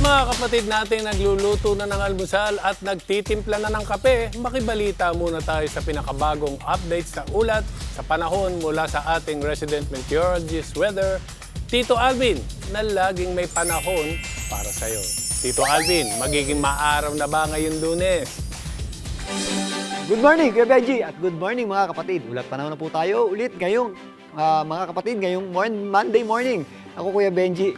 mga kapatid nating nagluluto na ng almusal at nagtitimpla na ng kape, makibalita muna tayo sa pinakabagong update sa ulat sa panahon mula sa ating resident meteorologist weather, Tito Alvin, na laging may panahon para sa'yo. Tito Alvin, magiging maaraw na ba ngayong Lunes? Good morning, Kuya Benji, at good morning mga kapatid. Ulat panahon na po tayo ulit ngayong mga kapatid, ngayong Monday morning. Ako Kuya Benji,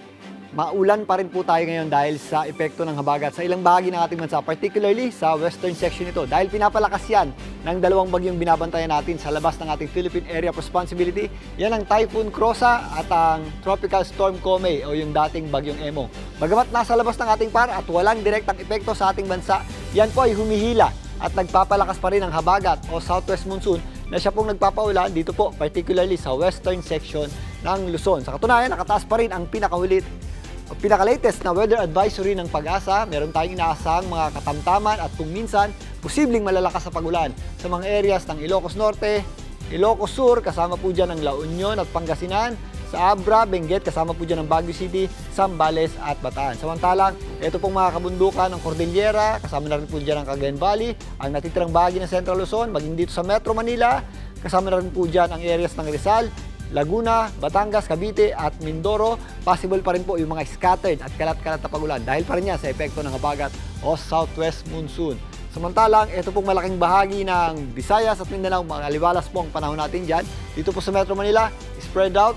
maulan pa rin po tayo ngayon dahil sa epekto ng habagat sa ilang bahagi ng ating bansa, particularly sa western section nito. Dahil pinapalakas yan ng dalawang bagyong binabantayan natin sa labas ng ating Philippine Area of Responsibility. Yan ang Typhoon Krosa at ang Tropical Storm Komay o yung dating bagyong Emo. Bagamat nasa labas ng ating par at walang direktang epekto sa ating bansa, yan po ay humihila at nagpapalakas pa rin ang habagat o southwest monsoon na siya pong nagpapaulan dito po, particularly sa western section ng Luzon. Sa katunayan, nakataas pa rin ang pinaka-latest na weather advisory ng Pag-asa. Meron tayong inaasahang mga katamtaman at kung minsan, posibleng malalakas sa pagulan sa mga areas ng Ilocos Norte, Ilocos Sur, kasama po dyan ang La Union at Pangasinan, sa Abra, Benguet, kasama po dyan ang Baguio City, Zambales at Bataan. Samantalang, ito pong mga kabundukan ng Cordillera, kasama na rin po dyan ang Cagayan Valley, ang natitirang bahagi ng Central Luzon, maging dito sa Metro Manila, kasama na rin po dyan ang areas ng Rizal, Laguna, Batangas, Cavite at Mindoro. Possible pa rin po yung mga scattered at kalat-kalat na pagulan dahil pa rin yan sa epekto ng habagat o southwest monsoon. Samantalang, ito pong malaking bahagi ng Visayas at Mindanao, mga aliwalas po ang panahon natin dyan. Dito po sa Metro Manila, spread out.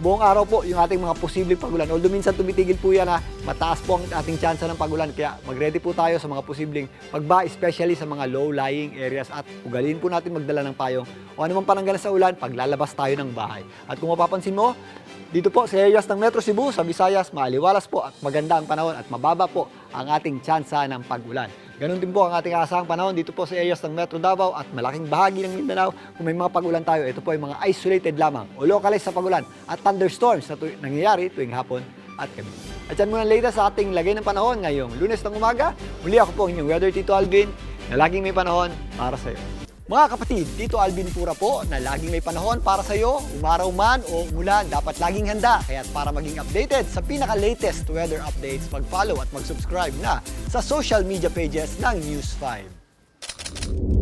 Buong araw po yung ating mga posibleng pagulan. Although minsan tumitigil po yan na mataas po ang ating tsansa ng pagulan. Kaya mag-ready po tayo sa mga posibleng pagba, especially sa mga low-lying areas. At ugalin po natin magdala ng payong o anumang pananggalan sa ulan paglalabas tayo ng bahay. At kung mapapansin mo, dito po sa areas ng Metro Cebu, sa Visayas, maaliwalas po at maganda ang panahon at mababa po ang ating tsansa ng pagulan. Ganun din po ang ating asahang panahon dito po sa areas ng Metro Davao at malaking bahagi ng Mindanao. Kung may mga pagulan tayo, ito po ay mga isolated lamang o localized sa pagulan at thunderstorms na nangyayari tuwing hapon at gabi. At yan muna latest sa ating lagay ng panahon ngayong Lunes ng umaga. Muli ako po ang inyong weather Tito Alvin na laging may panahon para sa iyo. Mga kapatid, Tito Alvin Pura po na laging may panahon para sa iyo, umaraw man o umulan, dapat laging handa. Kaya para maging updated sa pinaka-latest weather updates, mag-follow at mag-subscribe na sa social media pages ng News 5.